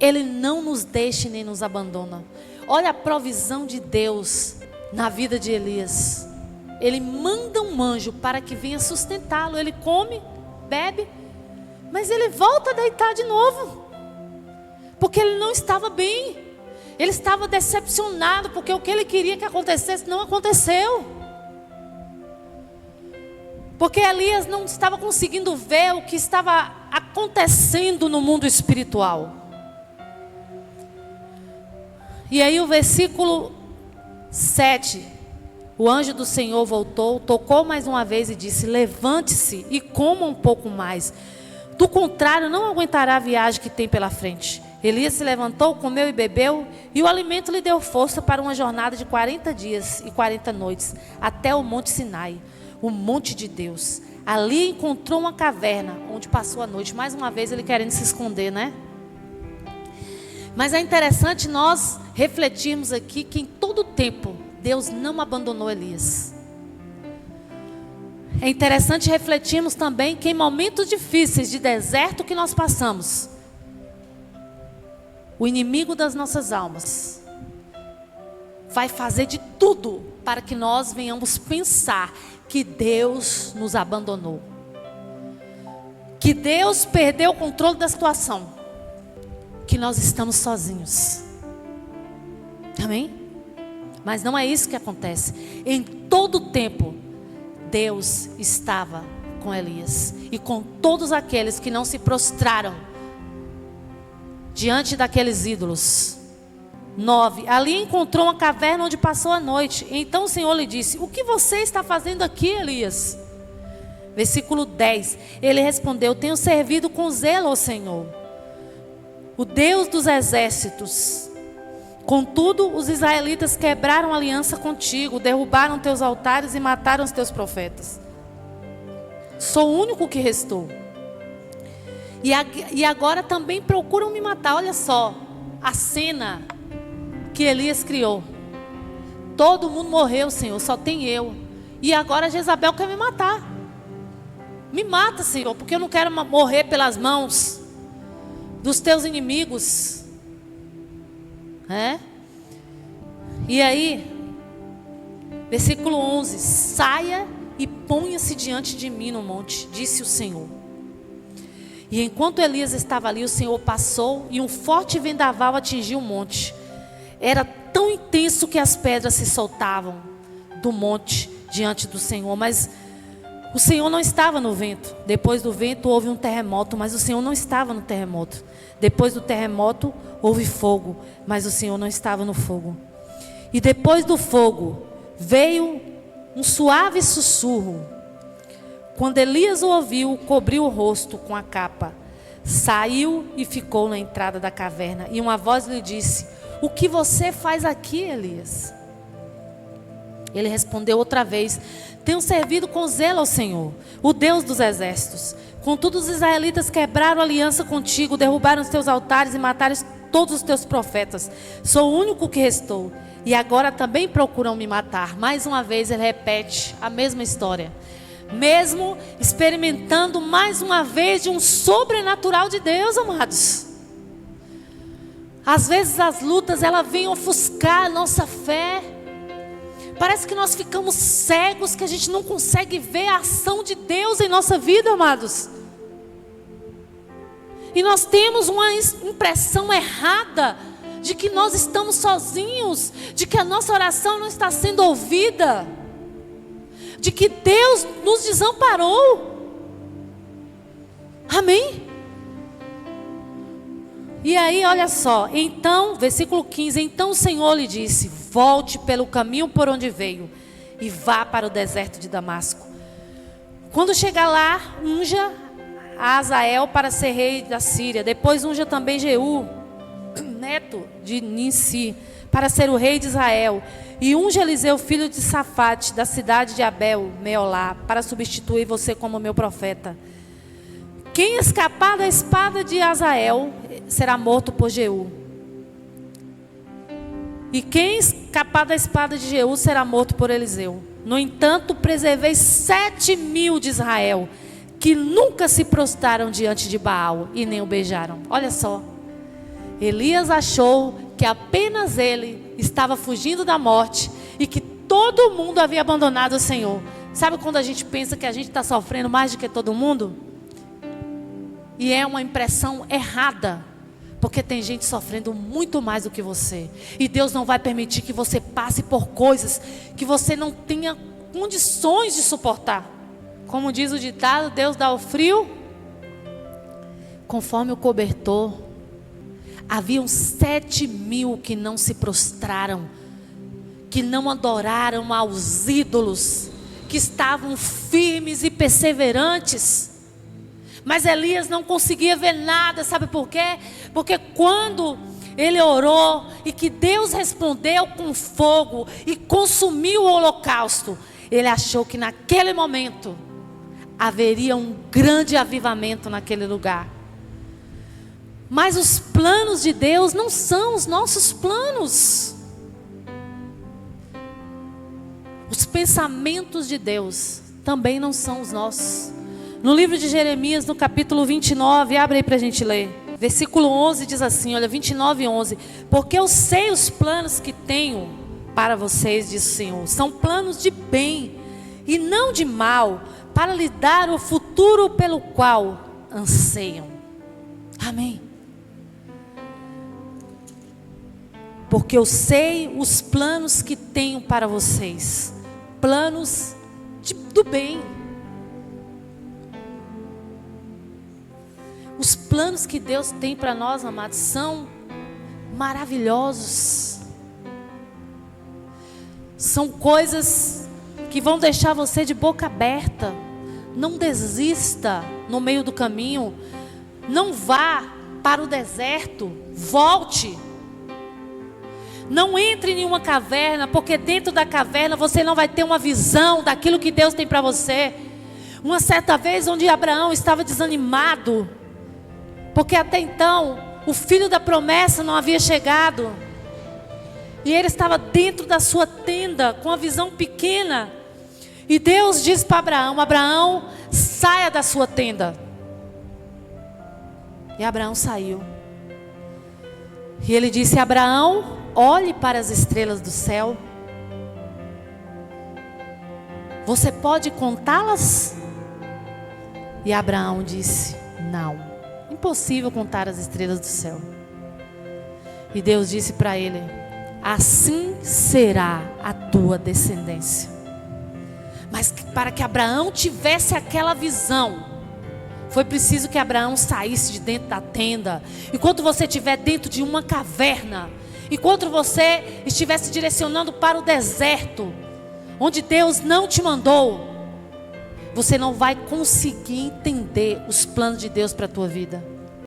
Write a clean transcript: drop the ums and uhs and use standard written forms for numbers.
Ele não nos deixa nem nos abandona. Olha a provisão de Deus na vida de Elias. Ele manda um anjo para que venha sustentá-lo. Ele come, bebe, mas ele volta a deitar de novo, porque ele não estava bem. Ele estava decepcionado, porque o que ele queria que acontecesse não aconteceu. Porque Elias não estava conseguindo ver o que estava acontecendo no mundo espiritual. E aí o versículo 7, o anjo do Senhor voltou, tocou mais uma vez e disse: levante-se e coma um pouco mais, do contrário não aguentará a viagem que tem pela frente. Elias se levantou, comeu e bebeu, e o alimento lhe deu força para uma jornada de 40 dias e 40 noites, até o monte Sinai, o monte de Deus. Ali encontrou uma caverna, onde passou a noite. Mais uma vez ele querendo se esconder, né? Mas é interessante nós refletirmos aqui que em todo tempo Deus não abandonou Elias. É interessante refletirmos também que em momentos difíceis de deserto que nós passamos, o inimigo das nossas almas vai fazer de tudo para que nós venhamos pensar que Deus nos abandonou, que Deus perdeu o controle da situação, que nós estamos sozinhos. Amém? Mas não é isso que acontece. Em todo o tempo, Deus estava com Elias e com todos aqueles que não se prostraram diante daqueles ídolos. 9. Ali encontrou uma caverna onde passou a noite. Então o Senhor lhe disse: o que você está fazendo aqui, Elias? Versículo 10. Ele respondeu: tenho servido com zelo ao Senhor, o Deus dos exércitos. Contudo, os israelitas quebraram aliança contigo, derrubaram teus altares e mataram os teus profetas. Sou o único que restou. E agora também procuram me matar. Olha só a cena que Elias criou. Todo mundo morreu, Senhor, só tem eu. E agora Jezabel quer me matar. Me mata, Senhor, porque eu não quero morrer pelas mãos dos teus inimigos. E aí, versículo 11: saia e ponha-se diante de mim no monte, disse o Senhor. E enquanto Elias estava ali, o Senhor passou e um forte vendaval atingiu o monte. Era tão intenso que as pedras se soltavam do monte diante do Senhor. Mas o Senhor não estava no vento. Depois do vento houve um terremoto, mas o Senhor não estava no terremoto. Depois do terremoto houve fogo, mas o Senhor não estava no fogo. E depois do fogo veio um suave sussurro. Quando Elias o ouviu, cobriu o rosto com a capa, saiu e ficou na entrada da caverna. E uma voz lhe disse: o que você faz aqui, Elias? Ele respondeu outra vez: tenho servido com zelo ao Senhor, o Deus dos exércitos. Contudo, os israelitas quebraram aliança contigo, derrubaram os teus altares e mataram todos os teus profetas. Sou o único que restou, e agora também procuram me matar. Mais uma vez ele repete a mesma história, mesmo experimentando mais uma vez de um sobrenatural de Deus, amados. Às vezes as lutas, elas vêm ofuscar a nossa fé. Parece que nós ficamos cegos, que a gente não consegue ver a ação de Deus em nossa vida, amados. E nós temos uma impressão errada de que nós estamos sozinhos, de que a nossa oração não está sendo ouvida, de que Deus nos desamparou. Amém? E aí, olha só, então, versículo 15, então o Senhor lhe disse: volte pelo caminho por onde veio e vá para o deserto de Damasco. Quando chegar lá, unja a Azael para ser rei da Síria. Depois unja também Jeú, neto de Ninsi, para ser o rei de Israel. E unja Eliseu, filho de Safate, da cidade de Abel, Meolá, para substituir você como meu profeta. Quem escapar da espada de Azael será morto por Jeú. E quem escapar da espada de Jeú será morto por Eliseu. No entanto, preservei 7.000 de Israel, que nunca se prostraram diante de Baal e nem o beijaram. Olha só. Elias achou que apenas ele estava fugindo da morte e que todo mundo havia abandonado o Senhor. Sabe quando a gente pensa que a gente está sofrendo mais do que todo mundo? E é uma impressão errada, porque tem gente sofrendo muito mais do que você. E Deus não vai permitir que você passe por coisas que você não tenha condições de suportar. Como diz o ditado, Deus dá o frio conforme o cobertor. Haviam 7.000 que não se prostraram, que não adoraram aos ídolos, que estavam firmes e perseverantes. Mas Elias não conseguia ver nada, sabe por quê? Porque quando ele orou e que Deus respondeu com fogo e consumiu o holocausto, ele achou que naquele momento haveria um grande avivamento naquele lugar. Mas os planos de Deus não são os nossos planos. Os pensamentos de Deus também não são os nossos. No livro de Jeremias, no capítulo 29, abre aí para a gente ler. Versículo 11 diz assim, olha, 29:11. Porque eu sei os planos que tenho para vocês, diz o Senhor. São planos de bem e não de mal, para lhe dar o futuro pelo qual anseiam. Amém. Porque eu sei os planos que tenho para vocês. Planos do bem. Os planos que Deus tem para nós, amados, são maravilhosos. São coisas que vão deixar você de boca aberta. Não desista no meio do caminho. Não vá para o deserto. Volte. Não entre em uma caverna, porque dentro da caverna você não vai ter uma visão daquilo que Deus tem para você. Uma certa vez onde Abraão estava desanimado, porque até então o filho da promessa não havia chegado. E ele estava dentro da sua tenda, com a visão pequena. E Deus disse para Abraão: Abraão, saia da sua tenda. E Abraão saiu. E ele disse: Abraão, olhe para as estrelas do céu. Você pode contá-las? E Abraão disse: não, impossível contar as estrelas do céu. E Deus disse para ele: assim será a tua descendência. Mas para que Abraão tivesse aquela visão, foi preciso que Abraão saísse de dentro da tenda. Enquanto você estiver dentro de uma caverna, enquanto você estivesse direcionando para o deserto, onde Deus não te mandou, você não vai conseguir entender os planos de Deus para a tua vida.